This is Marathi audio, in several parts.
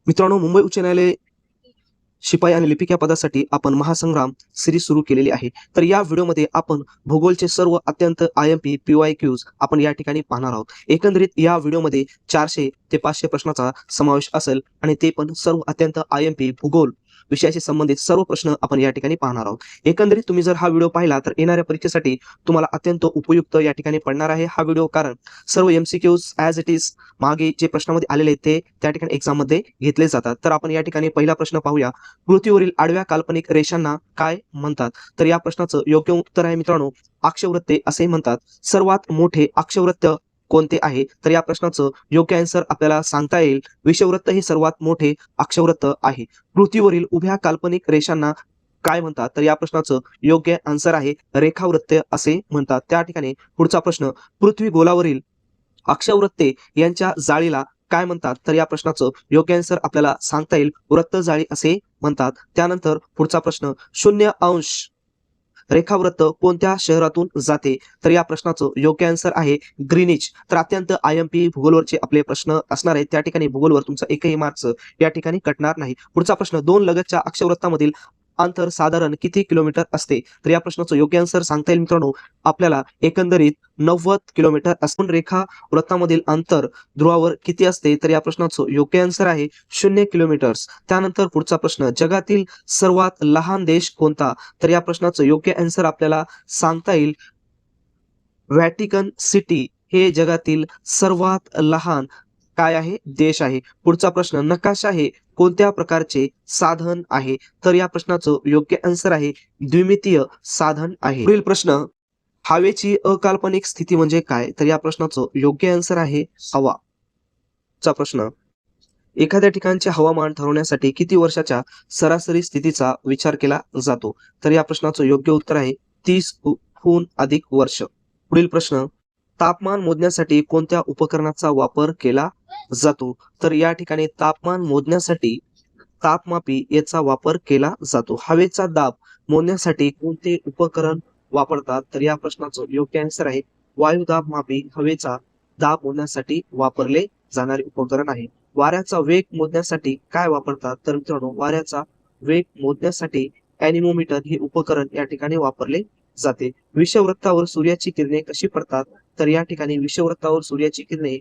मित्रांनो, मुंबई उच्च न्यायालय शिपाई आणि लिपिक या पदासाठी आपण महासंग्राम सिरीज सुरू केलेली आहे. तर या व्हिडिओमध्ये आपण भूगोलचे सर्व अत्यंत IMP PYQs आपण या ठिकाणी पाहणार आहोत. एकंदरीत या व्हिडिओमध्ये 400 ते 500 प्रश्नाचा समावेश असेल आणि ते पण सर्व अत्यंत IMP भूगोल विषयाशी संबंधित सर्व प्रश्न आपण या ठिकाणी पाहणार आहोत. एकंदरीत तुम्ही जर हा व्हिडिओ पाहिला तर येणाऱ्या परीक्षेसाठी तुम्हाला अत्यंत उपयुक्त या ठिकाणी पडणार आहे हा व्हिडिओ, कारण सर्व MCQs ॲज इट इज मागे जे प्रश्नामध्ये आलेले आहेत ते त्या ठिकाणी एक्झाममध्ये घेतले जातात. तर आपण या ठिकाणी पहिला प्रश्न पाहूया. पृथ्वीवरील आडव्या काल्पनिक रेषांना काय म्हणतात? तर या प्रश्नाचं योग्य उत्तर आहे मित्रांनो, अक्षवृत्ते असे म्हणतात. सर्वात मोठे अक्षवृत्त कोणते आहे? तर या प्रश्नाचं योग्य आन्सर आपल्याला सांगता येईल, विषुववृत्त हे सर्वात मोठे अक्षवृत्त आहे. पृथ्वीवरील उभ्या काल्पनिक रेषांना काय म्हणतात? तर या प्रश्नाचं योग्य आन्सर आहे रेखावृत्त असे म्हणतात. त्या ठिकाणी पुढचा प्रश्न, पृथ्वी गोलावरील अक्षवृत्ते यांच्या जाळीला काय म्हणतात? तर या प्रश्नाचं योग्य आन्सर आपल्याला सांगता येईल वृत्त जाळी असे म्हणतात. त्यानंतर पुढचा प्रश्न, 0° रेखावृत्त कोणत्या शहरातून जाते? तर या प्रश्नाचं योग्य आन्सर आहे ग्रीनिच. तर अत्यंत IMP भूगोलवरचे आपले प्रश्न असणार आहेत. त्या ठिकाणी भूगोलवर तुमचा एकही मार्क्स या ठिकाणी कटणार नाही. पुढचा प्रश्न, दोन लगतच्या अक्षवृत्तामधील अंतर साधारण किती किलोमीटर असते? तर या प्रश्नाचं योग्य आन्सर सांगता येईल मित्रांनो आपल्याला एकंदरीत 90 किलोमीटर असते. रेखा वृत्तामधील अंतर ध्रुवावर किती असते? तर या प्रश्नाचं योग्य आन्सर आहे 0 किलोमीटर्स. त्यानंतर पुढचा प्रश्न, जगातील सर्वात लहान देश कोणता? तर या प्रश्नाचं योग्य आन्सर आपल्याला सांगता येईल व्हॅटिकन सिटी हे जगातील सर्वात लहान काय आहे? देश आहे. पुढचा प्रश्न, नकाशा हे कोणत्या प्रकारचे साधन आहे? तर या प्रश्नाचं योग्य आन्सर आहे द्विमितीय साधन आहे. पुढील प्रश्न, हवेची अकाल्पनिक स्थिती म्हणजे काय? तर या प्रश्नाचं योग्य आन्सर आहे हवा. चा प्रश्न, एखाद्या ठिकाणचे हवामान ठरवण्यासाठी किती वर्षाच्या सरासरी स्थितीचा विचार केला जातो? तर या प्रश्नाचं योग्य उत्तर आहे 30हून अधिक वर्ष. पुढील प्रश्न, तापमान मोजण्यासाठी कोणत्या उपकरणाचा वापर केला जातो? तर या ठिकाणी तापमान मोजण्यासाठी तापमापी याचा वापर केला जातो. हवेचा दाब मोजण्यासाठी कोणते उपकरण वापरतात? तर या प्रश्नाचं योग्य आन्सर आहे वायुदाबमापी हवेचा दाब मोजण्यासाठी वापरले जाणारे उपकरण आहे. वाऱ्याचा वेग मोजण्यासाठी काय वापरतात? तर मित्रांनो, वाऱ्याचा वेग मोजण्यासाठी ॲनिमोमीटर हे उपकरण या ठिकाणी वापरले जाते. विषुववृत्तावर सूर्याची किरणे कशी पडतात? तर या ठिकाणी विषुववृत्तावर सूर्याची किरणे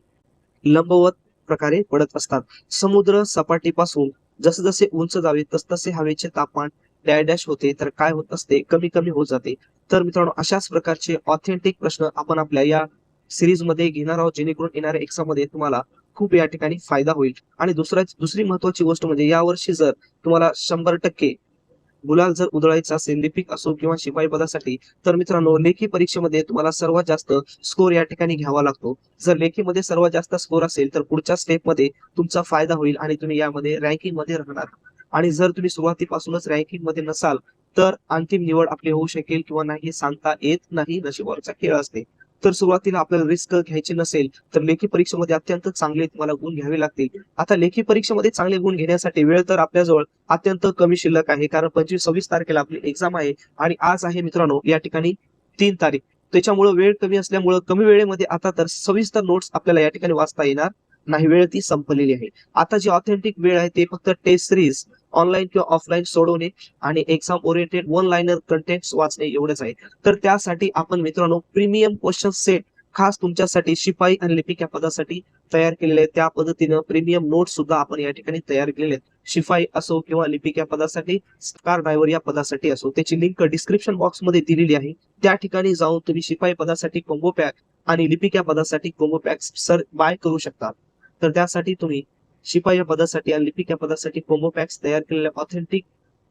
लंबवत प्रकारे पडत असतात. समुद्र सपाटीपासून जसजसे उंच जावे तसतसे हवेचे तापमान डॅश होते, तर काय होत असते? कमी कमी होत जाते. तर मित्रांनो, अशाच प्रकारचे ऑथेंटिक प्रश्न आपण आपल्या या सिरीज मध्ये घेणार आहोत, जेणेकरून येणाऱ्या एक्झाम मध्ये तुम्हाला खूप या ठिकाणी फायदा होईल. आणि दुसरी महत्वाची गोष्ट म्हणजे यावर्षी जर तुम्हाला 100% गुलाल जर उधळायचा असेल लिपिक असो किंवा शिपाई पदासाठी, तर मित्रांनो लेखी परीक्षेमध्ये तुम्हाला सर्वात जास्त स्कोर या ठिकाणी घ्यावा लागतो. जर लेखीमध्ये सर्वात जास्त स्कोर असेल तर पुढच्या स्टेपमध्ये तुमचा फायदा होईल आणि तुम्ही यामध्ये रँकिंग मध्ये राहणार. आणि जर तुम्ही सुरुवातीपासूनच रँकिंग मध्ये नसाल तर अंतिम निवड आपली होऊ शकेल किंवा नाही हे सांगता येत नाही, नशिबावरचा खेळ असते. तर सुरुवातीला आपल्याला रिस्क घ्यायची नसेल तर लेखी परीक्षेमध्ये अत्यंत चांगले तुम्हाला गुण घ्यावे लागतील. आता लेखी परीक्षेमध्ये चांगले गुण घेण्यासाठी वेळ तर आपल्याजवळ अत्यंत कमी शिल्लक आहे, कारण 25-26 तारखेला आपली एक्झाम आहे आणि आज आहे मित्रांनो या ठिकाणी 3 तारीख. त्याच्यामुळे वेळ कमी असल्यामुळे कमी वेळेमध्ये आता तर सविस्तर नोट्स आपल्याला या ठिकाणी वाचता येणार नाही, वेळ ती संपलेली आहे. आता जी ऑथेंटिक वेळ आहे ते फक्त टेस्ट सिरीज ऑनलाईन किंवा ऑफलाईन सोडवणे आणि exam oriented one liner contents वाचणे एवढंच आहे. तर त्यासाठी आपण मित्रांनो प्रीमियम क्वेश्चन सेट खास तुमच्यासाठी शिपाई आणि लिपिक या पदासाठी तयार केलेले आहेत. त्या पद्धतीनं प्रीमियम नोट्स सुद्धा आपण या ठिकाणी तयार केलेले आहेत. शिपाई असो किंवा लिपिक या पदासाठी, कार ड्रायव्हर या पदासाठी असो, त्याची लिंक डिस्क्रिप्शन बॉक्स मध्ये दिलेली आहे. त्या ठिकाणी जाऊन तुम्ही शिपाई पदासाठी कॉम्बो पॅक आणि लिपिक या पदासाठी कॉम्बो पॅक सर बाय करू शकता. तर त्यासाठी तुम्ही शिपाई या पदासाठी आणि लिपिक या पदासाठी कॉम्बो पॅक्स तयार केलेले ऑथेंटिक,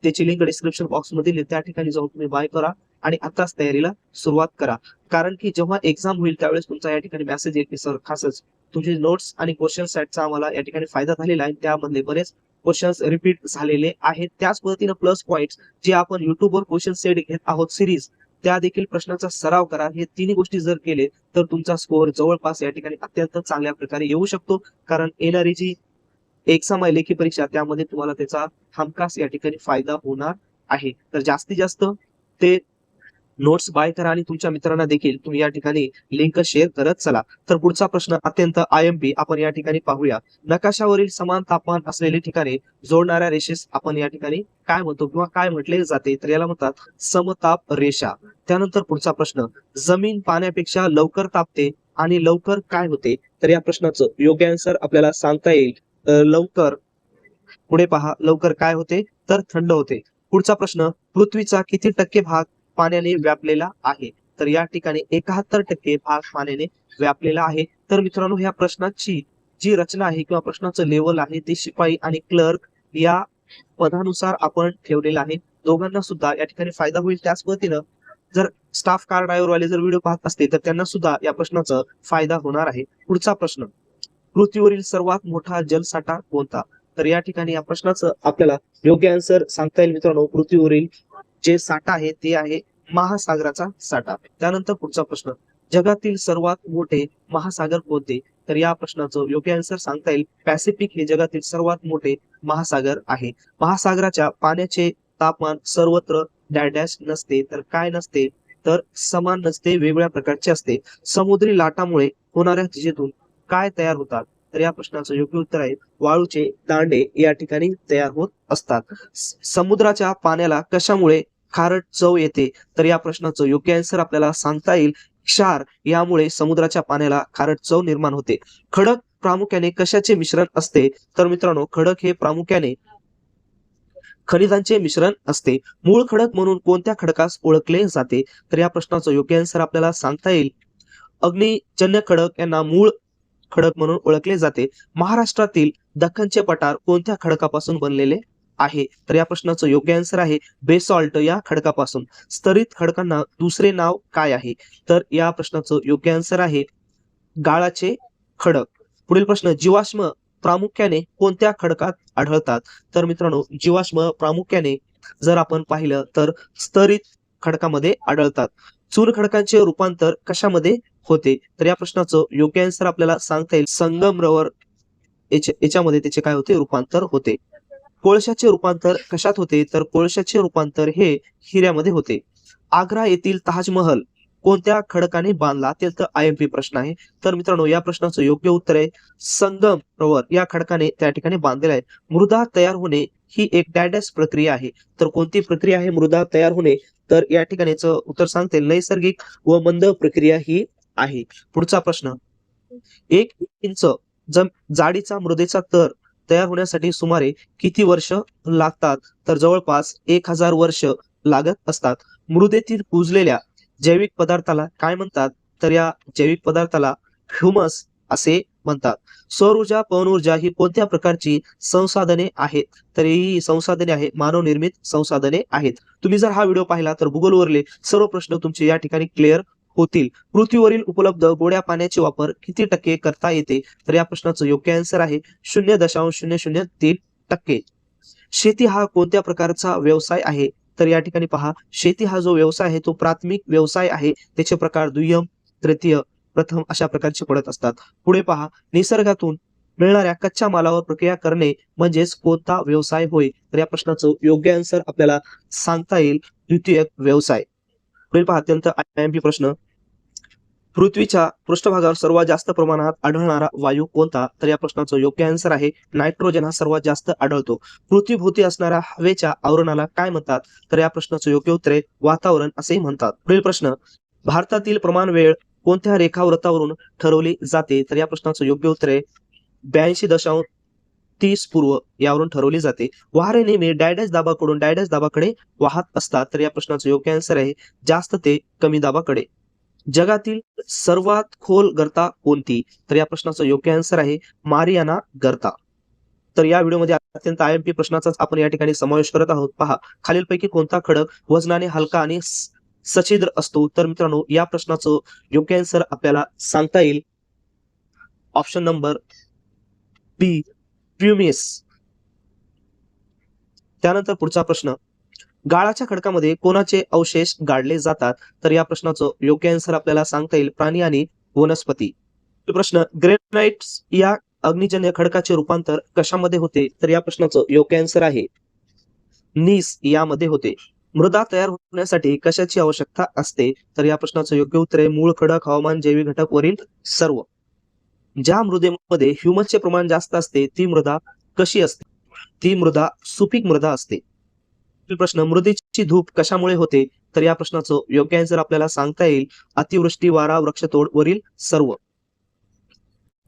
त्याची लिंक डिस्क्रिप्शन बॉक्स मध्ये त्या ठिकाणी जाऊन तुम्ही बाय करा आणि आताच तयारीला सुरुवात करा. कारण की जेव्हा एक्झाम होईल त्यावेळेस तुमचा या ठिकाणी मेसेज येईल की सर खासच तुमचे नोट्स आणि क्वेश्चन सेटचा आम्हाला या ठिकाणी फायदा झालेला आहे, त्यामधले बरेच क्वेश्चन्स रिपीट झालेले आहेत. त्याच पद्धतीनं प्लस पॉइंट्स जे आपण युट्यूबवर क्वेश्चन सेट घेत आहोत सिरीज, त्या देखील प्रश्नांचा सराव करा. हे तिन्ही गोष्टी जर केले तर तुमचा स्कोअर जवळपास या ठिकाणी अत्यंत चांगल्या प्रकारे येऊ शकतो. कारण येणारी जी एक्झाम आहे लेखी परीक्षा, त्यामध्ये तुम्हाला त्याचा हमखास या ठिकाणी फायदा होणार आहे. तर जास्तीत जास्त ते नोट्स बाय करा आणि तुमच्या मित्रांना देखील तुम्ही या ठिकाणी लिंक शेअर करत चला. तर पुढचा प्रश्न अत्यंत आयएमपी आपण या ठिकाणी पाहूया. नकाशावरील समान तापमान असलेली ठिकाणे जोडणाऱ्या रेषेस आपण या ठिकाणी काय म्हणतो किंवा काय म्हटले जाते, तर याला म्हणतात समताप रेषा. त्यानंतर पुढचा प्रश्न, जमीन पाण्यापेक्षा लवकर तापते आणि लवकर काय होते, तर या प्रश्नाचं योग्य आन्सर आपल्याला सांगता येईल लवकर. पुढे पहा, लवकर काय होते, तर थंड होते. पुढचा प्रश्न, पृथ्वीचा किती टक्के भाग पाण्याने व्यापलेला आहे, तर या ठिकाणी 71% भाग पाण्याने व्यापलेला आहे. तर मित्रांनो, ह्या प्रश्नाची जी रचना आहे किंवा प्रश्नाचं लेवल आहे ते शिपाई आणि क्लर्क या पदानुसार आपण ठेवलेलं आहे. दोघांना सुद्धा या ठिकाणी फायदा होईल. त्याच पद्धतीनं जर स्टाफ कार ड्रायव्हर वाले जर व्हिडिओ पाहत असते तर त्यांना सुद्धा या प्रश्नाचा फायदा होणार आहे. पुढचा प्रश्न, पृथ्वीवरील सर्वात मोठा जलसाठा कोणता, तर या ठिकाणी या प्रश्नाचं आपल्याला योग्य आन्सर सांगता येईल मित्रांनो. पृथ्वीवरील जे साठा आहे ते आहे महासागराचा साठा. त्यानंतर पुढचा प्रश्न, जगातील सर्वात मोठे महासागर कोणते, तर या प्रश्नाचं योग्य आन्सर सांगता येईल पॅसिफिक हे जगातील सर्वात मोठे महासागर आहे. महासागराच्या पाण्याचे तापमान सर्वत्र डॅश नसते, तर काय नसते, तर समान नसते, वेगवेगळ्या प्रकारचे असते. समुद्री लाटामुळे होणाऱ्या विजेतून काय तयार होतात, तर या प्रश्नाचं योग्य उत्तर आहे वाळूचे दांडे या ठिकाणी तयार होत असतात. समुद्राच्या पाण्याला कशामुळे खारट चव येते, तर या प्रश्नाचं योग्य आन्सर आपल्याला सांगता येईल क्षार यामुळे समुद्राच्या पाण्याला खारट चव निर्माण होते. खडक प्रामुख्याने कशाचे मिश्रण असते, तर मित्रांनो खडक हे प्रामुख्याने खनिजांचे मिश्रण असते. मूळ खडक म्हणून कोणत्या खडकास ओळखले जाते, तर या प्रश्नाचं योग्य आन्सर आपल्याला सांगता येईल अग्निजन्य खडक यांना मूळ खडक म्हणून ओळखले जाते. महाराष्ट्रातील दख्खनचे पठार कोणत्या खडकापासून बनलेले आहे, तर या प्रश्नाचं योग्य आन्सर आहे बेसॉल्ट या खडकापासून. स्तरित खडकांना दुसरे नाव काय आहे, तर या प्रश्नाचं योग्य आन्सर आहे गाळाचे खडक. पुढील प्रश्न, जीवाश्म प्रामुख्याने कोणत्या खडकात आढळतात, तर मित्रांनो जीवाश्म प्रामुख्याने जर आपण पाहिलं तर स्तरित खडकामध्ये आढळतात. चून खडकांचे रूपांतर कशामध्ये होते, तर या प्रश्नाचं योग्य आन्सर आपल्याला सांगता येईल संगमरवर याच्यामध्ये त्याचे काय होते, रूपांतर होते. कोळशाचे रूपांतर कशात होते, तर कोळशाचे रूपांतर हे हिऱ्यामध्ये होते. आग्रा येथील ताजमहल कोणत्या खडकाने बांधला, अत्यंत आयएमपी प्रश्न आहे. तर मित्रांनो या प्रश्नाचं योग्य उत्तर आहे संगमरवर या खडकाने त्या ठिकाणी बांधलेला आहे. मृदा तयार होणे ही एक डॅश प्रक्रिया आहे, तर कोणती प्रक्रिया आहे मृदा तयार होणे, तर या ठिकाणीच उत्तर सांगते नैसर्गिक व मंद प्रक्रिया ही आहे. पुढचा प्रश्न, 1 इंच जाडीचा मृदेचा तर तयार होण्यासाठी सुमारे किती वर्ष लागतात, तर जवळपास 1000 वर्ष लागत असतात. मृदेतील कुजलेल्या जैविक पदार्थाला काय म्हणतात, तर या जैविक पदार्थाला ह्युमस असे म्हणतात. सौर ऊर्जा, पवन ऊर्जा ही कोणत्या प्रकारची संसाधने आहेत, तर ही संसाधने आहे मानवनिर्मित संसाधने आहेत. तुम्ही जर हा व्हिडिओ पाहिला तर गुगलवरले सर्व प्रश्न तुमचे या ठिकाणी क्लिअर होतील. पृथ्वीवरील उपलब्ध गोड्या पाण्याचे वापर किती टक्के करता येते, तर या प्रश्नाचं योग्य आन्सर आहे 0.003%. शेती हा कोणत्या प्रकारचा व्यवसाय आहे, तर या ठिकाणी पहा शेती हा जो व्यवसाय आहे तो प्राथमिक व्यवसाय आहे. त्याचे प्रकार दुय्यम, तृतीय, प्रथम अशा प्रकारचे पडत असतात. पुढे पहा, निसर्गातून मिळणाऱ्या कच्च्या मालावर प्रक्रिया करणे म्हणजेच कोणता व्यवसाय होय, तर या प्रश्नाचं योग्य आन्सर आपल्याला सांगता येईल द्वितीयक व्यवसाय. पुढील पहा, अत्यंत आयएमपी प्रश्न, पृथ्वीच्या पृष्ठभागावर सर्वात जास्त प्रमाणात आढळणारा वायू कोणता, तर या प्रश्नाचं योग्य आन्सर आहे नायट्रोजन हा सर्वात जास्त आढळतो. पृथ्वीभोवती असणाऱ्या हवेच्या आवरणाला काय म्हणतात, तर या प्रश्नाचं योग्य उत्तर आहे वातावरण असे म्हणतात. पुढील प्रश्न, भारतातील प्रमाण वेळ कोणत्या रेखावृत्तावरून ठरवली जाते, तर या प्रश्नाचं योग्य उत्तर आहे 82.30 पूर्व यावरून ठरवली जाते. वारे नेहमी डॅश दाबाकडून डॅश दाबाकडे वाहत असतात, तर या प्रश्नाचं योग्य आन्सर आहे जास्त ते कमी दाबाकडे. जगातील सर्वात खोल गर्ता कोणती, तर या प्रश्नाचं योग्य आन्सर आहे मारियाना गर्ता. तर या व्हिडिओमध्ये अत्यंत आयएमपी प्रश्नाचाच आपण या ठिकाणी समावेश करत आहोत. पहा, खालीलपैकी कोणता खडक वजनाने हलका आणि सछिद्र असतो, तर मित्रांनो या प्रश्नाचं योग्य आन्सर आपल्याला सांगता येईल ऑप्शन नंबर बी प्युमिस. त्यानंतर पुढचा प्रश्न, गाळाच्या खडकामध्ये कोणाचे अवशेष गाडले जातात, तर या प्रश्नाचं योग्य आन्सर आपल्याला सांगता येईल प्राणी आणि वनस्पती. प्रश्न, ग्रेनाइट या अग्निजन्य खडकाचे रूपांतर कशामध्ये होते, तर या प्रश्नाचं योग्य आन्सर आहे नीस यामध्ये होते. मृदा तयार होण्यासाठी कशाची आवश्यकता असते? तर या प्रश्नाचं योग्य उत्तर आहे मूळ, खडक, हवामान, जैविक घटक वरील सर्व. ज्या मृदेमध्ये ह्युमसचे प्रमाण जास्त असते ती मृदा कशी असते? ती मृदा सुपीक मृदा असते. पुढील प्रश्न, मृदेची धूप कशामुळे होते? तर या प्रश्नाचं योग्य आन्सर आपल्याला सांगता येईल अतिवृष्टी, वारा, वृक्षतोड वरील सर्व.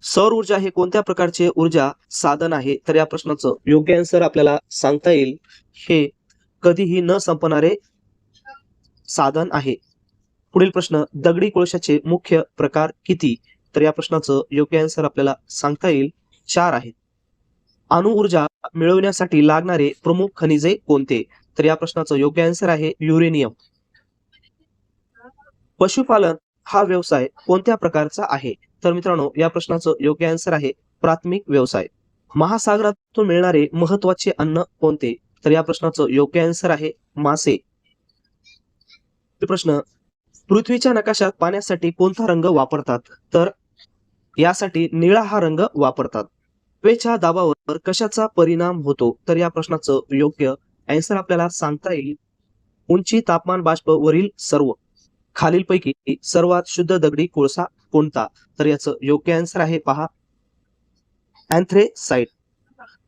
सौर ऊर्जा हे कोणत्या प्रकारचे ऊर्जा साधन आहे? तर या प्रश्नाचं योग्य आन्सर आपल्याला सांगता येईल हे कधीही न संपणारे साधन आहे. पुढील प्रश्न, दगडी कोळशाचे मुख्य प्रकार किती? तर या प्रश्नाचं योग्य आन्सर आपल्याला सांगता येईल 4 आहेत. अणुऊर्जा मिळवण्यासाठी लागणारे प्रमुख खनिजे कोणते? तर या प्रश्नाचं योग्य आन्सर आहे युरेनियम. पशुपालन हा व्यवसाय कोणत्या प्रकारचा आहे? तर मित्रांनो या प्रश्नाचं योग्य आन्सर आहे प्राथमिक व्यवसाय. महासागरातून मिळणारे महत्वाचे अन्न कोणते? तर या प्रश्नाचं योग्य आन्सर आहे मासे. प्रश्न, पृथ्वीच्या नकाशात पाण्यासाठी कोणता रंग वापरतात? तर यासाठी निळा हा रंग वापरतात. हवेच्या दाबावर कशाचा परिणाम होतो? तर या प्रश्नाचं योग्य आन्सर आपल्याला सांगता येईल उंची, तापमान, बाष्प वरील सर्व. खालीलपैकी सर्वात शुद्ध दगडी कोळसा कोणता? तर याचं योग्य आन्सर आहे पहा अँथ्रेसाइट.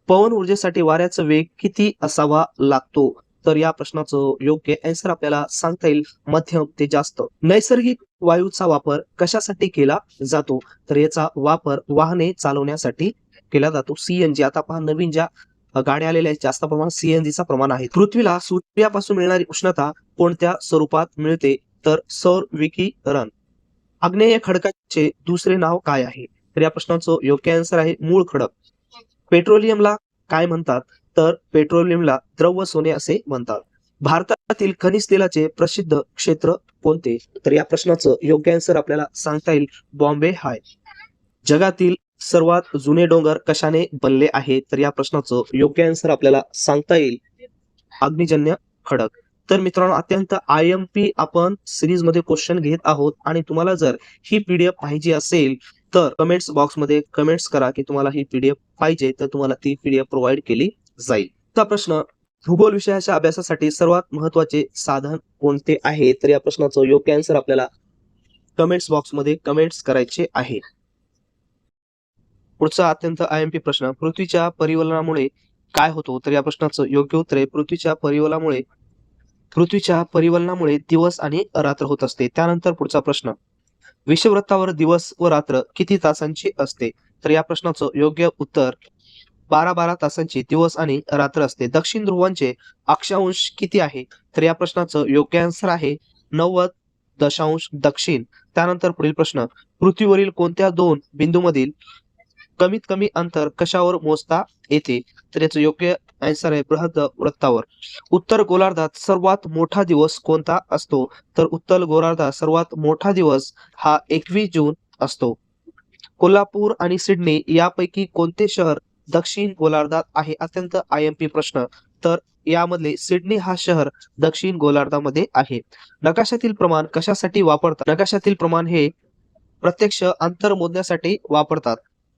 पवन ऊर्जेसाठी वाऱ्याचा वेग किती असावा लागतो? तर या प्रश्नाचं योग्य आन्सर आपल्याला सांगता येईल मध्यम ते जास्त. नैसर्गिक वायूचा वापर कशासाठी केला जातो? तर याचा वापर वाहने चालवण्यासाठी केला जातो. सीएनजी, आता पहा नवीन ज्या गाड्या आलेल्या आहेत जास्त प्रमाणात सीएनजीचा प्रमाण आहे. पृथ्वीला सूर्यापासून मिळणारी उष्णता कोणत्या स्वरूपात मिळते? तर सौर विकिरण. आग्नेय खडकाचे दुसरे नाव काय आहे? तर या प्रश्नाचं योग्य आन्सर आहे मूळ खडक. पेट्रोलियमला काय म्हणतात? तर पेट्रोलियमला द्रव सोने असे म्हणतात. भारतातील खनिज तेलाचे प्रसिद्ध क्षेत्र कोणते? तर या प्रश्नाचं योग्य आन्सर आपल्याला सांगता येईल बॉम्बे हाय. जगातील सर्वात जुने डोंगर कशाने बनले आहे? तर या प्रश्नाचं योग्य आन्सर आपल्याला सांगता येईल अग्निजन्य खडक. तर मित्रांनो अत्यंत IMP आपण सिरीज मध्ये क्वेश्चन घेत आहोत आणि तुम्हाला जर ही PDF पाहिजे असेल तर कमेंट्स बॉक्समध्ये कमेंट्स करा की तुम्हाला ही PDF पाहिजे, तर तुम्हाला ती PDF प्रोव्हाइड केली जाईल. आता प्रश्न, भूगोल विषयाच्या अभ्यासासाठी सर्वात महत्त्वाचे साधन कोणते आहे? तर या प्रश्नाचं योग्य आन्सर आपल्याला कमेंट्स बॉक्समध्ये कमेंट्स करायचे आहे. पुढचा अत्यंत IMP प्रश्न, पृथ्वीच्या परिवलनामुळे काय होतो? तर या प्रश्नाचं योग्य उत्तर आहे पृथ्वीच्या परिवलनामुळे दिवस आणि रात्र होत असते. त्यानंतर पुढचा प्रश्न, विषुववृत्तावर दिवस व रात्र किती तासांची असते? तर या प्रश्नाचं योग्य उत्तर 12 तासांची दिवस आणि रात्र असते. दक्षिण ध्रुवांचे अक्षांश किती आहे? तर या प्रश्नाचं योग्य आन्सर आहे 90 दक्षिण. त्यानंतर पुढील प्रश्न, पृथ्वीवरील कोणत्या 2 बिंदूमधील कमीत कमी अंतर कशावर मोजता येते? तर याचं योग्य आन्सर आहे बृहद वृत्तावर. उत्तर गोलार्धात सर्वात मोठा दिवस कोणता असतो? तर उत्तर गोलार्धात सर्वात मोठा दिवस हा 21 जून असतो. कोल्हापूर आणि सिडनी यापैकी कोणते शहर दक्षिण गोलार्धात आहे? अत्यंत IMP प्रश्न. तर यामधले सिडनी हा शहर दक्षिण गोलार्धामध्ये आहे. नकाशातील प्रमाण कशासाठी वापरतात? नकाशातील प्रमाण हे प्रत्यक्ष अंतर मोजण्यासाठी वापरतात.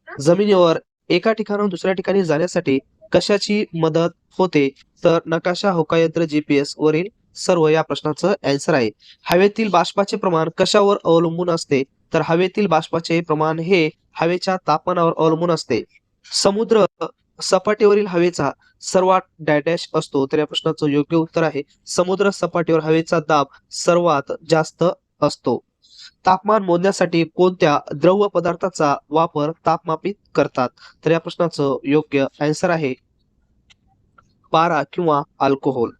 जमिनीवर एका ठिकाणाहून दुसऱ्या ठिकाणी जाण्यासाठी कशाची मदत होते? तर नकाशा, होकायंत्र, GPS वरील सर्व या प्रश्नाचं आन्सर आहे. हवेतील बाष्पाचे प्रमाण कशावर अवलंबून असते? तर हवेतील बाष्पाचे प्रमाण हे हवेच्या तापमानावर अवलंबून असते. समुद्र सपाटीवरील हवेचा सर्वात डॅश असतो? तर या प्रश्नाचं योग्य उत्तर आहे समुद्र सपाटीवर हवेचा दाब सर्वात जास्त असतो. तापमान मोजण्यासाठी कोणत्या द्रव पदार्थाचा वापर तापमापित करतात? तर या प्रश्नाचं योग्य आन्सर आहे पारा किंवा अल्कोहोल.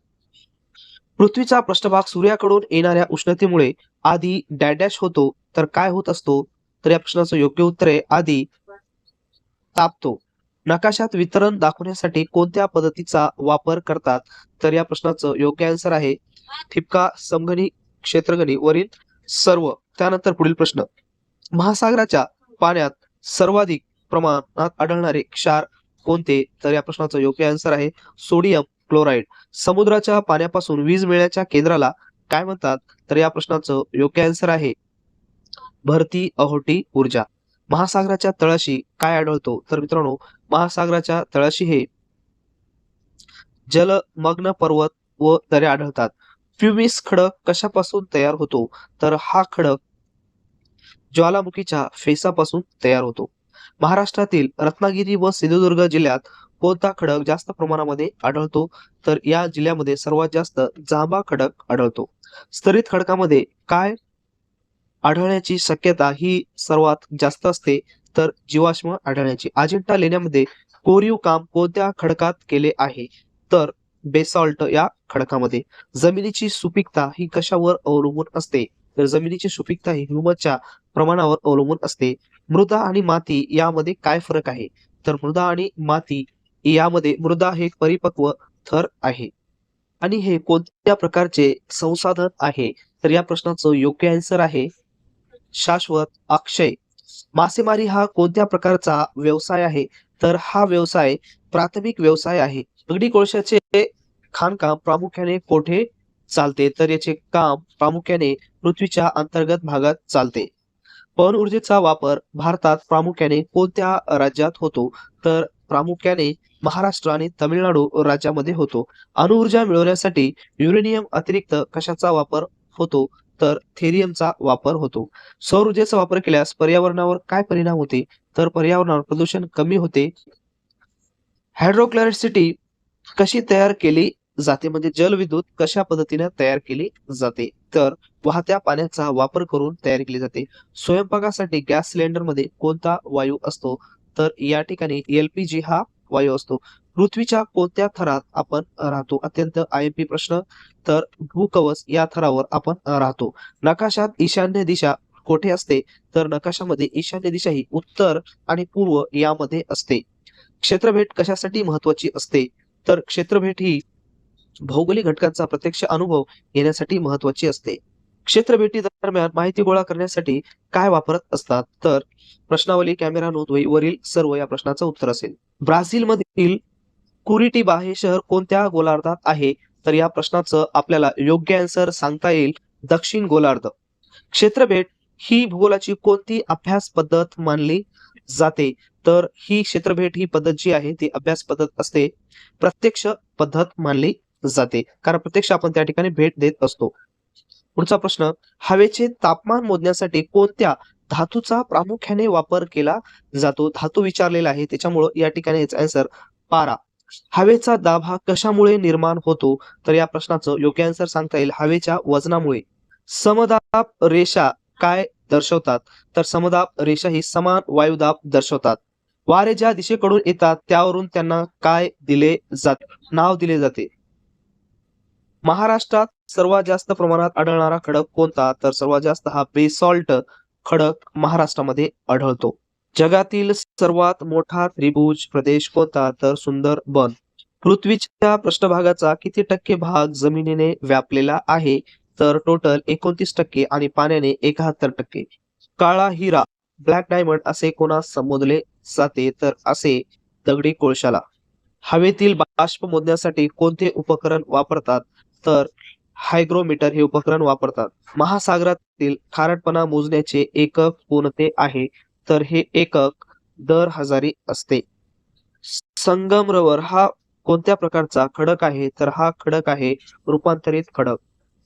पृथ्वीचा पृष्ठभाग सूर्याकडून येणाऱ्या उष्णतेमुळे आधी डॅश होतो तर काय होत असतो? तर या प्रश्नाचं योग्य उत्तर आहे आधी तापतो. नकाशात वितरण दाखवण्यासाठी कोणत्या पद्धतीचा वापर करतात? तर या प्रश्नाचं योग्य आन्सर आहे ठिपका, समघनी, क्षेत्रगणी वरील सर्व. त्यानंतर पुढील प्रश्न, महासागराच्या पाण्यात सर्वाधिक प्रमाणात आढळणारे क्षार कोणते? तर या प्रश्नाचं योग्य आन्सर आहे सोडियम क्लोराईड. समुद्राच्या पाण्यापासून वीज मिळण्याच्या केंद्राला काय म्हणतात? तर या प्रश्नाचं योग्य आन्सर आहे भरती ओहोटी ऊर्जा. महासागराच्या तळाशी काय आढळतो? तर मित्रांनो महासागराच्या तळाशी हे जलमग्न पर्वत व दऱ्या आढळतात. प्युमिस खडक कशापासून तयार होतो? तर हा खडक ज्वालामुखीच्या फेसापासून तयार होतो. महाराष्ट्रातील रत्नागिरी व सिंधुदुर्ग जिल्ह्यात कोणता खडक जास्त प्रमाणामध्ये आढळतो? तर या जिल्ह्यामध्ये सर्वात जास्त जांभा खडक आढळतो. स्तरित खडकामध्ये काय आढळण्याची शक्यता ही सर्वात जास्त असते? तर जीवाश्म आढळण्याची. अजिंठा लेण्यामध्ये कोरीव काम कोणत्या खडकात केले आहे? तर बेसॉल्ट या खडकामध्ये. जमिनीची सुपीकता ही कशावर अवलंबून असते? तर जमिनीची सुपीकता ही ह्युमसच्या प्रमाणावर अवलंबून असते. मृदा आणि माती यामध्ये काय फरक आहे? तर मृदा आणि माती यामध्ये मृदा हे परिपक्व थर आहे आणि हे कोणत्या प्रकारचे संसाधन आहे? तर या प्रश्नाचं योग्य आन्सर आहे शाश्वत, अक्षय. मासेमारी हा कोणत्या प्रकारचा व्यवसाय आहे? तर हा व्यवसाय प्राथमिक व्यवसाय आहे. दगडी कोळशाचे खाणकाम प्रामुख्याने कोठे चालते? तर याचे काम प्रामुख्याने पृथ्वीच्या अंतर्गत भागात चालते. पवन ऊर्जेचा वापर भारतात प्रामुख्याने कोणत्या राज्यात होतो? तर प्रामुख्याने महाराष्ट्र आणि तामिळनाडू राज्यामध्ये होतो. अणुऊर्जा मिळवण्यासाठी युरेनियम अतिरिक्त कशाचा वापर होतो? तर थेरियमचा वापर होतो. सौर ऊर्जेचा वापर केल्यास पर्यावरणावर काय परिणाम होते? तर पर्यावरणावर प्रदूषण कमी होते. हायड्रोक्लॅरिसिटी कशी तयार केली जाते? म्हणजे जलविद्युत कशा पद्धतीने तयार केली जाते? तर वाहत्या पाण्याचा वापर करून तयार केली जाते. स्वयंपाकासाठी गॅस सिलेंडर मध्ये कोणता वायू असतो? तर या ठिकाणी एलपीजी हा वायू असतो. पृथ्वीच्या कोणत्या थरात आपण राहतो? अत्यंत आयएमपी प्रश्न. तर भूकवच या थरावर आपण राहतो. नकाशात ईशान्य दिशा कोठे असते? तर नकाशामध्ये ईशान्य दिशा ही उत्तर आणि पूर्व यामध्ये असते. क्षेत्रभेट कशासाठी महत्वाची असते? तर क्षेत्रभेट ही भौगोलिक घटकांचा प्रत्यक्ष अनुभव घेण्यासाठी महत्वाची असते. क्षेत्रभेटी दरम्यान माहिती गोळा करण्यासाठी काय वापरत असतात? तर प्रश्नावली, कॅमेरा, नोंदवही वरील सर्व या प्रश्नाचं उत्तर असेल. ब्राझीलमधील कुरिटिबा हे शहर कोणत्या गोलार्धात आहे? तर या प्रश्नाचं आपल्याला योग्य आन्सर सांगता येईल दक्षिण गोलार्ध. क्षेत्रभेट ही भूगोलाची कोणती अभ्यास पद्धत मानली जाते? तर ही क्षेत्रभेट ही पद्धत जी आहे ती अभ्यास पद्धत असते. प्रत्यक्ष पद्धत मानली जाते कारण प्रत्यक्ष आपण त्या ठिकाणी भेट देत असतो. पुढचा प्रश्न, हवेचे तापमान मोजण्यासाठी कोणत्या धातूचा प्रामुख्याने वापर केला जातो? धातू विचारलेला आहे त्याच्यामुळं या ठिकाणी याचा आन्सर पारा. हवेचा दाब हा कशामुळे निर्माण होतो? तर या प्रश्नाचं योग्य आन्सर सांगता येईल हवेच्या वजनामुळे. समदाब रेषा काय दर्शवतात? तर समदाब रेषा ही समान वायुदाब दर्शवतात. वारे ज्या दिशेकडून येतात त्यावरून त्यांना काय दिले जाते? नाव दिले जाते. महाराष्ट्रात सर्वात जास्त प्रमाणात आढळणारा खडक कोणता? तर सर्वात जास्त हा बेसॉल्ट खडक महाराष्ट्रामध्ये आढळतो. जगातील सर्वात मोठा त्रिभुज प्रदेश कोणता? तर सुंदरबन. पृथ्वीच्या पृष्ठभागाचा किती टक्के भाग जमिनीने व्यापलेला आहे? तर टोटल 29% आणि पाण्याने 71%. काळा हिरा, ब्लॅक डायमंड असे कोणास संबोधले जाते? तर असे दगडी कोळशाला. हवेतील बाष्प मोजण्यासाठी कोणते उपकरण वापरतात? तर हायग्रोमीटर हे उपकरण वापरतात. महासागरातील खारटपणा मोजण्याचे एकक कोणते आहे? तर हे एकक दर हजारी असते. संगमरवर हा कोणत्या प्रकारचा खडक आहे? तर हा खडक आहे रूपांतरित खडक.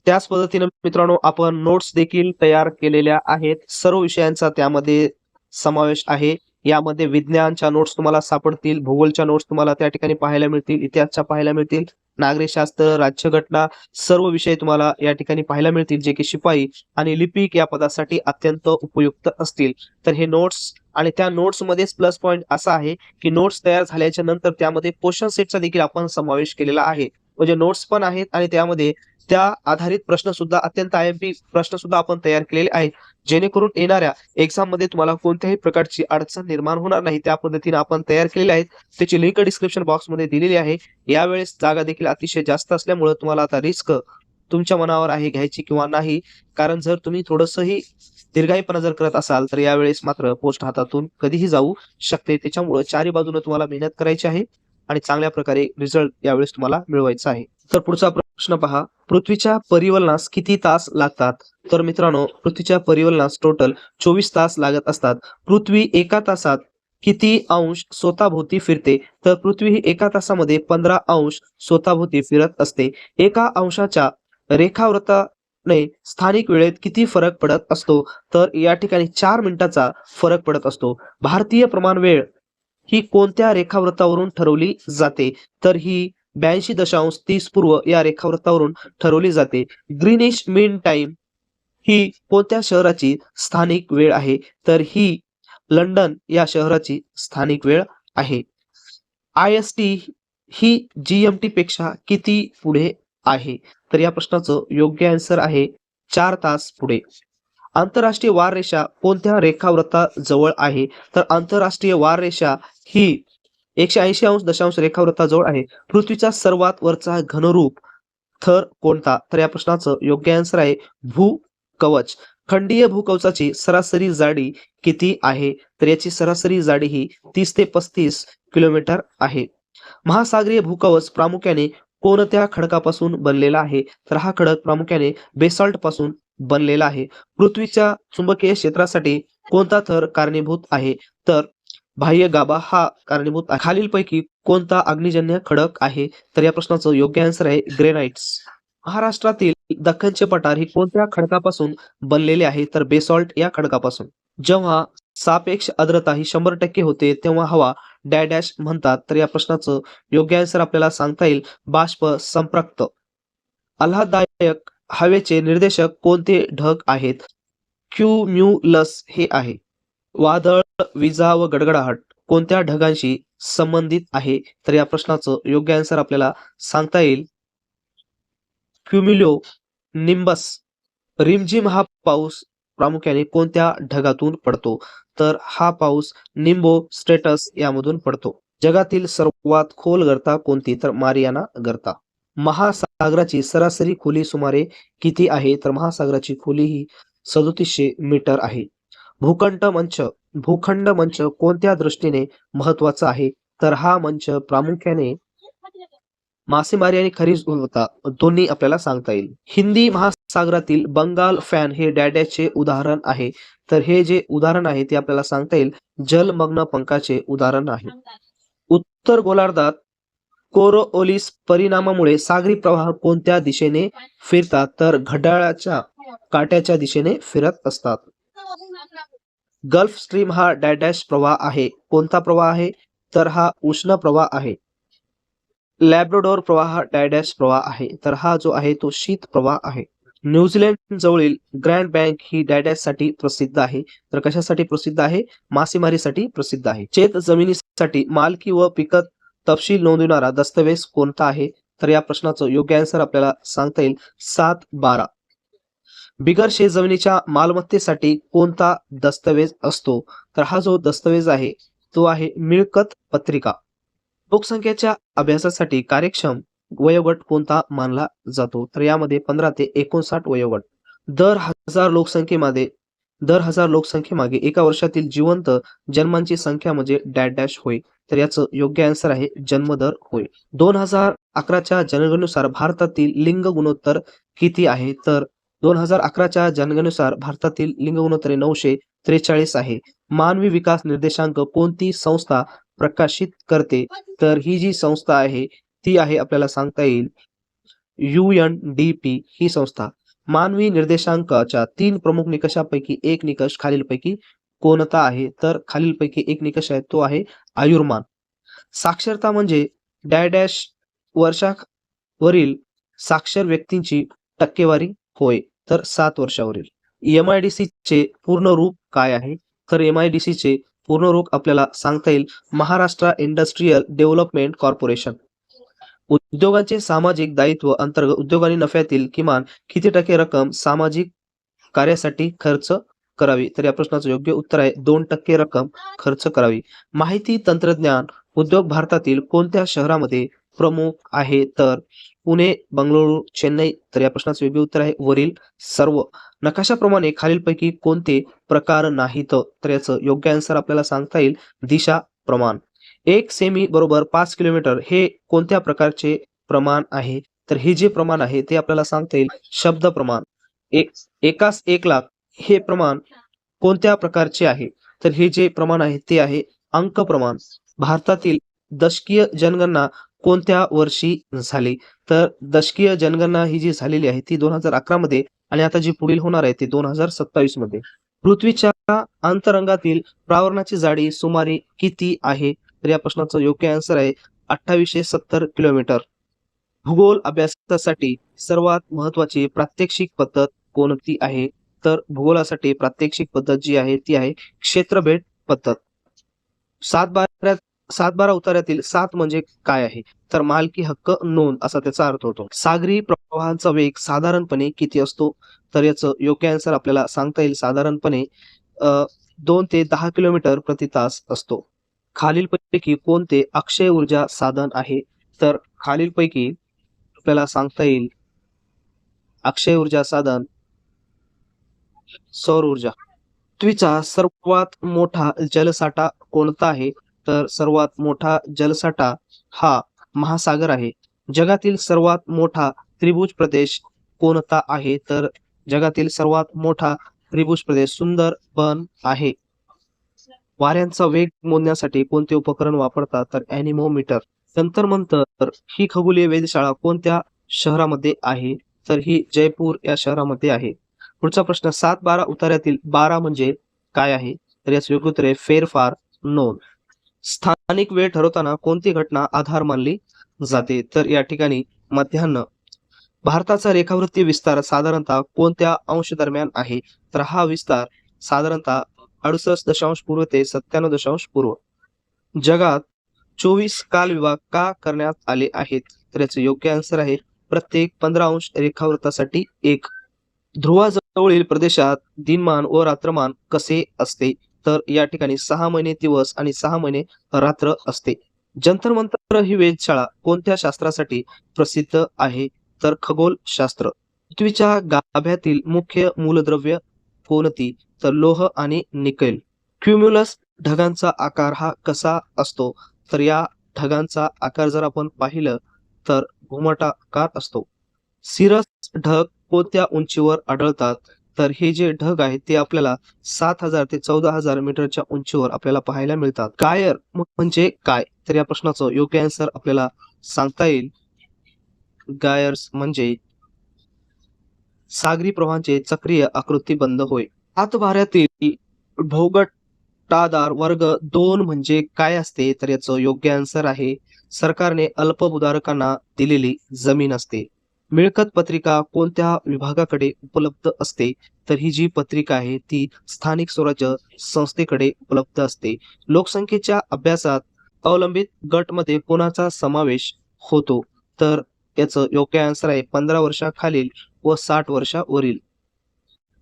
त्याच पद्धतीने मित्रांनो आपण नोट्स देखील तयार केलेल्या आहेत. सर्व विषयांचा त्यामध्ये समावेश आहे. यामध्ये विज्ञानच्या नोट्स तुम्हाला सापडतील, भूगोलच्या नोट्स तुम्हाला त्या ठिकाणी पाहायला मिळतील, इतिहासच्या पाहायला मिळतील, नागरिकशास्त्र, राज्यघटना सर्व विषय तुम्हाला या ठिकाणी पाहायला मिळतील जे की शिपाई आणि लिपिक या पदासाठी अत्यंत उपयुक्त असतील. तर हे नोट्स आणि त्या नोट्स मध्येच प्लस पॉइंट असा आहे की नोट्स तयार झाल्याच्या नंतर त्यामध्ये क्वेश्चन सेटचा देखील आपण समावेश केलेला आहे. म्हणजे नोट्स पण आहेत आणि त्यामध्ये त्या आधारित प्रश्न सुद्धा अत्यंत आयएमपी प्रश्न सुद्धा आपण तयार केलेले आहेत जेणेकरून येणाऱ्या एक्झाम मध्ये तुम्हाला कोणत्याही प्रकारची अडचण निर्माण होणार नाही त्या पद्धतीने आपण तयार केलेले आहेत. त्याची लिंक डिस्क्रिप्शन बॉक्स मध्ये दिलेली आहे. यावेळेस जागा देखील अतिशय जास्त असल्यामुळे तुम्हाला आता रिस्क तुमच्या मनावर आहे घ्यायची किंवा नाही. कारण जर तुम्ही थोडंसंही दीर्घाईपणा जर करत असाल तर यावेळेस मात्र पोस्ट हातातून कधीही जाऊ शकते. त्याच्यामुळे चारी बाजूने तुम्हाला मेहनत करायची आहे आणि चांगल्या प्रकारे रिझल्ट यावेळेस तुम्हाला मिळवायचा आहे. तर पुढचा प्रश्न पहा, पृथ्वीच्या परिवलनास किती तास लागतात? तर मित्रांनो पृथ्वीच्या परिवलनास टोटल 24 तास लागत असतात. पृथ्वी एका तासात किती अंश स्वतःभोवती फिरते? तर पृथ्वी ही एका तासामध्ये 15 अंश स्वतःभोवती फिरत असते. एका अंशाच्या रेखावृत्ताने स्थानिक वेळेत किती फरक पडत असतो? तर या ठिकाणी 4 मिनिटाचा फरक पडत असतो. भारतीय प्रमाण वेळ ही कोणत्या रेखावृत्तावरून ठरवली जाते? तर ही 82.30 पूर्व या रेखावृत्तावरून ठरवली जाते. ग्रीनिश मीन टाइम ही कोणत्या शहराची स्थानिक वेळ आहे? तर ही लंडन या शहराची स्थानिक वेळ आहे. IST ही GMT पेक्षा किती पुढे आहे? तर या प्रश्नाचं योग्य आन्सर आहे 4 तास पुढे. आंतरराष्ट्रीय वाररेषा कोणत्या रेखावृत्ताजवळ आहे? तर आंतरराष्ट्रीय वाररेषा ही 180° रेखावृत्ताजवळ आहे. पृथ्वीचा सर्वात वरचा घनरूप थर कोणता? तर या प्रश्नाचं योग्य आन्सर आहे भूकवच. खंडीय भूकवचाची सरासरी जाडी किती आहे? तर याची सरासरी जाडी ही 30 ते 35 किलोमीटर आहे. महासागरीय भूकवच प्रामुख्याने कोणत्या खडकापासून बनलेला आहे? तर हा खडक प्रामुख्याने बेसॉल्ट पासून बनलेला आहे. पृथ्वीच्या चुंबकीय क्षेत्रासाठी कोणता थर कारणीभूत आहे? तर बाह्य गाभा हा कारणीभूत आहे. खालीलपैकी कोणता अग्निजन्य खडक आहे? तर या प्रश्नाचं योग्य आन्सर आहे ग्रेनाइट्स. महाराष्ट्रातील दख्खनचे पठार ही कोणत्या खडकापासून बनलेले आहे? तर बेसॉल्ट या खडकापासून. जेव्हा सापेक्ष आर्द्रता ही 100% होते तेव्हा हवा डॅश म्हणतात. तर या प्रश्नाचं योग्य आन्सर आपल्याला सांगता येईल बाष्प संपृक्त. आल्हाददायक हवेचे निर्देशक कोणते ढग आहेत? क्युम्युलस हे आहे. वादळ, विजा व गडगडाट कोणत्या ढगांशी संबंधित आहे? तर या प्रश्नाचं योग्य आन्सर आपल्याला सांगता येईल क्युम्युलो निंबस. रिमझिम हा पाऊस प्रामुख्याने कोणत्या ढगातून पडतो? तर हा पाऊस निम्बो स्ट्रेटस यामधून पडतो. जगातील सर्वात खोल गर्ता कोणती? तर मारियाना गर्ता. महासागराची सरासरी खोली सुमारे किती आहे? तर महासागराची खोली ही 3700 मीटर आहे. भूखंड मंच कोणत्या दृष्टीने महत्वाचा आहे? तर हा मंच प्रामुख्याने मासेमारी आणि खनिज गुणवत्ता दोन्ही आपल्याला सांगता येईल. हिंदी महासागरातील बंगाल फॅन हे डॅडॅचे उदाहरण आहे. तर हे जे उदाहरण आहे ते आपल्याला सांगता येईल जलमग्न पंखाचे उदाहरण आहे. उत्तर गोलार्धात कोरोओलिस परिणामामुळे सागरी प्रवाह कोणत्या दिशेने फिरतात? तर घड्याळाच्या काट्याच्या दिशेने फिरत असतात. गल्फ स्ट्रीम हा डॅश प्रवाह आहे. कोणता प्रवाह आहे? तर हा उष्ण प्रवाह आहे. लॅब्राडोर प्रवाह हा डॅश प्रवाह आहे. तर हा जो आहे तो शीत प्रवाह आहे. न्यूझीलंड जवळील ग्रँड बँक ही डॅशसाठी प्रसिद्ध आहे. तर कशासाठी प्रसिद्ध आहे? मासेमारीसाठी प्रसिद्ध आहे. शेत जमिनीसाठी मालकी व पिकत तपशील नोंदविणारा दस्तऐवज कोणता आहे? तर या प्रश्नाचं योग्य आन्सर आपल्याला सांगता येईल 7/12. बिगर शेत जमिनीच्या मालमत्तेसाठी कोणता दस्तऐवज असतो? तर हा जो दस्तऐवज आहे तो आहे मिळकत पत्रिका. लोकसंख्येच्या अभ्यासासाठी कार्यक्षम वयोगट कोणता मानला जातो? तर यामध्ये 15 ते 59 वयोगट. दर हजार लोकसंख्येमागे एका वर्षातील जिवंत जन्मांची संख्या म्हणजे डॅश होय. तर याचं योग्य आन्सर आहे जन्मदर होय. 2011च्या जनगणनेनुसार भारतातील लिंग गुणोत्तर किती आहे? तर 2011च्या जनगणनेनुसार भारतातील लिंग गुणोत्तर 943 आहे. मानवी विकास निर्देशांक कोणती संस्था प्रकाशित करते? तर ही जी संस्था आहे ती आहे आपल्याला सांगता येईल UNDP ही संस्था. मानवी निर्देशांकाच्या 3 प्रमुख निकषापैकी एक निकष खालीलपैकी कोणता आहे? तर खालीलपैकी एक निकष आहे तो आहे आयुर्मान. साक्षरता म्हणजे डॅश वर्षावरील साक्षर व्यक्तींची टक्केवारी होय. तर 7 वर्षावरील. MIDC चे पूर्ण रूप काय आहे? तर MIDC चे पूर्ण रूप आपल्याला सांगता येईल महाराष्ट्र इंडस्ट्रियल डेव्हलपमेंट कॉर्पोरेशन. उद्योगांचे सामाजिक दायित्व अंतर्गत उद्योगांनी नफ्यातील किमान किती टक्के रक्कम सामाजिक कार्यासाठी खर्च करावी? तर या प्रश्नाचं योग्य उत्तर आहे 2% रक्कम खर्च करावी. माहिती तंत्रज्ञान उद्योग भारतातील कोणत्या शहरामध्ये प्रमुख आहे? तर पुणे, बंगळुरू, चेन्नई. तर या प्रश्नाचं योग्य उत्तर आहे वरील सर्व. नकाशाप्रमाणे खालीलपैकी कोणते प्रकार नाहीत? तर याचं योग्य आन्सर आपल्याला सांगता येईल दिशा प्रमाण. 1 सेमी बरोबर 5 किलोमीटर हे कोणत्या प्रकारचे प्रमाण आहे? तर हे जे प्रमाण आहे ते आपल्याला सांगता येईल शब्द प्रमाण. एकास 1 लाख हे प्रमाण कोणत्या प्रकारचे आहे? तर हे जे प्रमाण आहे ते आहे अंक प्रमाण. भारतातील दशकीय जनगणना कोणत्या वर्षी झाली? तर दशकीय जनगणना ही जी झालेली आहे ती 2011 मध्ये आणि आता जी पुढील होणार आहे ती 2027 मध्ये. पृथ्वीच्या अंतरंगातील प्रावरणाची जाडी सुमारे किती आहे? तर या प्रश्नाचं योग्य आन्सर आहे 2870 किलोमीटर. भूगोल अभ्यासासाठी सर्वात महत्वाची प्रात्यक्षिक पद्धत कोणती आहे? तर भूगोलासाठी प्रात्यक्षिक पद्धत जी आहे ती आहे क्षेत्रभेद पद्धत. सातबारा उतार्यातील 7 म्हणजे काय आहे? तर मालकी हक्क नोंद असा त्याचा अर्थ होतो. सागरी प्रवाहांचा वेग साधारणपणे किती असतो? तर याचं योग्य आन्सर आपल्याला सांगता येईल साधारणपणे 2 ते 10 किलोमीटर प्रति तास असतो. खालीलपैकी कोणते अक्षय ऊर्जा साधन आहे? तर खालीलपैकी आपल्याला सांगता येईल अक्षय ऊर्जा साधन सौर ऊर्जा. पृथ्वीचा सर्वात मोठा जलसाठा कोणता आहे? तर सर्वात मोठा जलसाठा हा महासागर आहे. जगातील सर्वात मोठा त्रिभुज प्रदेश कोणता आहे? तर जगातील सर्वात मोठा त्रिभुज प्रदेश सुंदरबन आहे. वाऱ्यांचा वेग मोजण्यासाठी कोणते उपकरण वापरतात? तर ॲनिमोमीटर. जंतर मंतर ही खगोलीय वेधशाळा कोणत्या शहरामध्ये आहे? तर ही जयपूर या शहरामध्ये आहे. पुढचा प्रश्न 7-12 उतार्यातील 12 म्हणजे काय आहे? तर याचं योग्य उत्तर आहे फेरफार नोंद. स्थानिक वेळ ठरवताना कोणती घटना आधार मानली जाते? तर या ठिकाणी मध्यान्ह. भारताचा रेखावृत्तीय विस्तार साधारणतः कोणत्या अंश दरम्यान आहे? तर हा विस्तार साधारणतः 68 पूर्व ते 97 पूर्व. जगात 24 काल विभाग का करण्यात आले आहेत? तर याचे योग्य आन्सर आहे प्रत्येक 15 रेखावृत्तासाठी एक. ध्रुवाजवळील प्रदेशात दिनमान व रात्रमान कसे असते? तर या ठिकाणी 6 महिने दिवस आणि 6 महिने रात्र असते. जंतर मंतर ही वेधशाळा कोणत्या शास्त्रासाठी प्रसिद्ध आहे? तर खगोलशास्त्र. पृथ्वीच्या गाभ्यातील मुख्य मूलद्रव्य कोणती? तर लोह आणि निकेल. क्युम्युलस ढगांचा आकार हा कसा असतो? तर या ढगांचा आकार जर आपण पाहिलं तर घुमटाकार असतो. सिरस ढग कोणत्या उंचीवर आढळतात? तर हे जे ढग आहेत ते आपल्याला 7000 ते 14000 मीटरच्या उंचीवर आपल्याला पाहायला मिळतात. गायर म्हणजे काय? तर या प्रश्नाचं योग्य आन्सर आपल्याला सांगता येईल गायर्स म्हणजे सागरी प्रवाहांचे चक्रीय आकृतिबंध होय. हातवाऱ्यातील भोगटादार वर्ग 2 म्हणजे काय असते? तर याचं योग्य आन्सर आहे सरकारने अल्पभूधारकांना दिलेली जमीन असते. मिळकत पत्रिका कोणत्या विभागाकडे उपलब्ध असते? तर ही जी पत्रिका आहे ती स्थानिक स्वराज्य संस्थेकडे उपलब्ध असते. लोकसंख्येच्या अभ्यासात अवलंबित गटमध्ये कोणाचा समावेश होतो? तर याचं योग्य आन्सर आहे 15 वर्षाखालील व 60 वर्षावरील.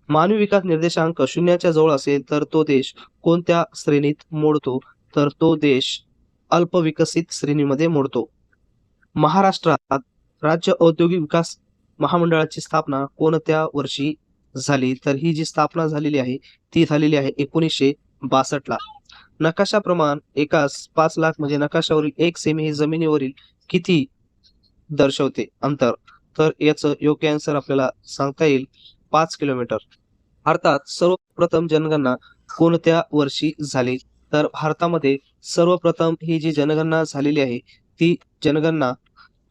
मानवी विकास निर्देशांक 0च्या जवळ असेल तर तो देश कोणत्या श्रेणीत मोडतो? तर तो देश अल्पविकसित श्रेणीमध्ये मोडतो. महाराष्ट्रात राज्य औद्योगिक विकास महामंडळाची स्थापना कोणत्या वर्षी झाली? तर ही जी स्थापना झालेली आहे ती झालेली आहे 1962 ला. नकाशा प्रमाण एकास 5 लाख म्हणजे नकाशावरील 1 सेमी ही जमिनीवरील किती दर्शवते अंतर? तर याचं योग्य आन्सर आपल्याला सांगता येईल 5 किलोमीटर. भारतात सर्वप्रथम जनगणना कोणत्या वर्षी झाली? तर भारतामध्ये सर्वप्रथम ही जी जनगणना झालेली आहे ती जनगणना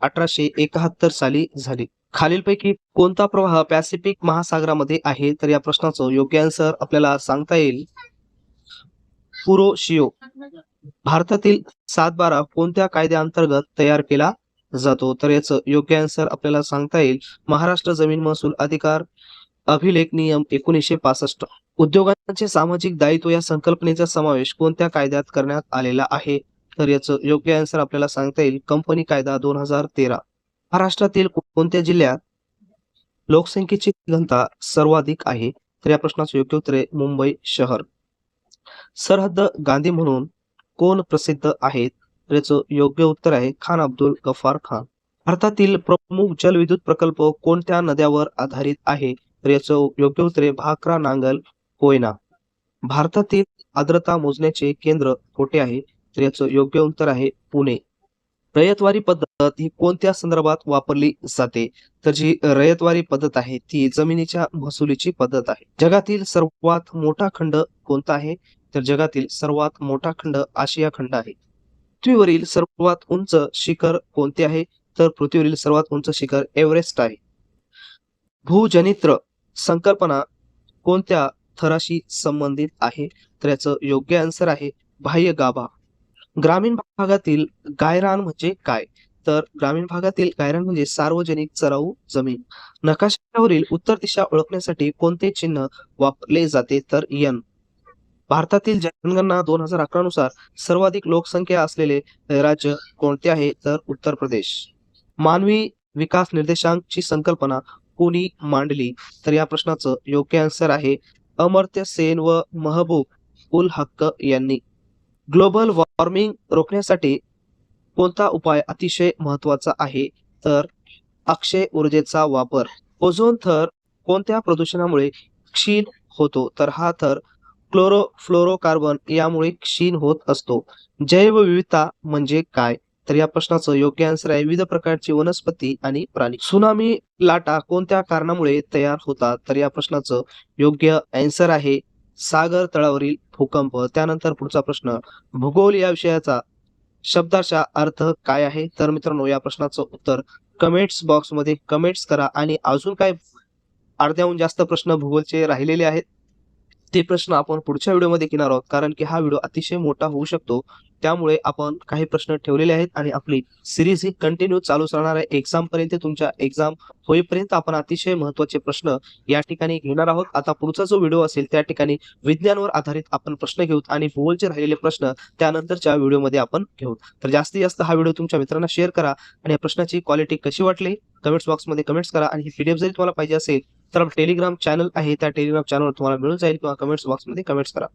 1871 साली झाली. खालीलपैकी कोणता प्रवाह पॅसिफिक महासागरामध्ये आहे? तर या प्रश्नाचं योग्य आन्सर आपल्याला सांगता येईल कुरोशियो. भारतातील 7-12 कोणत्या कायद्याअंतर्गत तयार केला जातो? तर याचं योग्य आन्सर आपल्याला सांगता येईल महाराष्ट्र जमीन महसूल अधिकार अभिलेख नियम 1965. उद्योगांचे सामाजिक दायित्व या संकल्पनेचा समावेश कोणत्या कायद्यात करण्यात आलेला आहे? तर याचं योग्य आन्सर आपल्याला सांगता येईल कंपनी कायदा 2013. महाराष्ट्रातील कोणत्या जिल्ह्यात लोकसंख्येची घनता सर्वाधिक आहे? तर या प्रश्नाचं योग्य उत्तर आहे मुंबई शहर. सरहद्द गांधी म्हणून कोण प्रसिद्ध आहेत? तर याचं योग्य उत्तर आहे खान अब्दुल गफ्फार खान. भारतातील प्रमुख जलविद्युत प्रकल्प कोणत्या नद्यावर आधारित आहे? तर याचं योग्य उत्तर आहे भाकरा, नांगल, कोयना. भारतातील आर्द्रता मोजण्याचे केंद्र कोठे आहे? तर याचं योग्य उत्तर आहे पुणे. रयतवारी पद्धत ही कोणत्या संदर्भात वापरली जाते? तर जी रयतवारी पद्धत आहे ती जमिनीच्या महसुलीची पद्धत आहे. जगातील सर्वात मोठा खंड कोणता आहे? तर जगातील सर्वात मोठा खंड आशिया खंड आहे. पृथ्वीवरील सर्वात उंच शिखर कोणते आहे? तर पृथ्वीवरील सर्वात उंच शिखर एव्हरेस्ट आहे. भूजनित्र संकल्पना कोणत्या थराशी संबंधित आहे? तर याचं योग्य आन्सर आहे बाह्य गाभा. ग्रामीण भागातील गायरान म्हणजे काय? तर ग्रामीण भागातील गायरान म्हणजे सार्वजनिक चराऊ जमीन. नकाशावरील उत्तर दिशा ओळखण्यासाठी कोणते चिन्ह वापरले जाते? तर एन. भारतातील जनगणना 2011 नुसार सर्वाधिक लोकसंख्या असलेले राज्य कोणते आहे? तर उत्तर प्रदेश. मानवी विकास निर्देशांकची संकल्पना कोणी मांडली? तर या प्रश्नाचं योग्य आन्सर आहे अमर्त्य सेन व महबूब उल हक्क यांनी. ग्लोबल वॉर्मिंग रोखण्यासाठी कोणता उपाय अतिशय महत्वाचा आहे? तर अक्षय ऊर्जेचा वापर. ओझोन थर कोणत्या प्रदूषणामुळे क्षीण होतो? तर हा थर क्लोरोफ्लोरोकार्बन यामुळे क्षीण होत असतो. जैवविविधता म्हणजे काय? तर या प्रश्नाचं योग्य आन्सर आहे विविध प्रकारची वनस्पती आणि प्राणी. सुनामी लाटा कोणत्या कारणामुळे तयार होतात? तर या प्रश्नाचं योग्य आन्सर आहे सागर तळावरील भूकंप. त्यानंतर पुढचा प्रश्न, भूगोल या विषयाचा शब्दाचा अर्थ काय आहे? तर मित्रांनो या प्रश्नाचं उत्तर कमेंट्स बॉक्समध्ये कमेंट्स करा आणि अजून काय अर्ध्याहून जास्त प्रश्न भूगोलचे राहिलेले आहेत ते प्रश्न आपण पुढच्या व्हिडिओमध्ये घेणार आहोत, कारण की हा व्हिडिओ अतिशय मोठा होऊ शकतो. त्यामुळे आपण काही प्रश्न ठेवलेले आहेत आणि आपली सीरीज ही कंटिन्यू चालूच राहणार आहे. एक्झामपर्यंत तुमच्या एक्झाम होईपर्यंत आपण अतिशय महत्त्वाचे प्रश्न या ठिकाणी घेणार आहोत. आता पुढचा जो व्हिडिओ असेल त्या ठिकाणी विज्ञानावर आधारित आपण प्रश्न घेऊ आणि भूगोलचे राहिलेले प्रश्न त्यानंतरच्या व्हिडिओमध्ये आपण घेऊ. तर जास्तीत जास्त हा व्हिडिओ तुमच्या मित्रांना शेअर करा आणि या प्रश्नाची क्वालिटी कशी वाटली कमेंट्स बॉक्समध्ये कमेंट्स करा. आणि ही पीडीएफ जरी तुम्हाला पाहिजे असेल तर टेलिग्राम चॅनल आहे, त्या टेलिग्राम चॅनलवर तुम्हाला मिळून जाईल किंवा कमेंट्स बॉक्समध्ये कमेंट्स करा.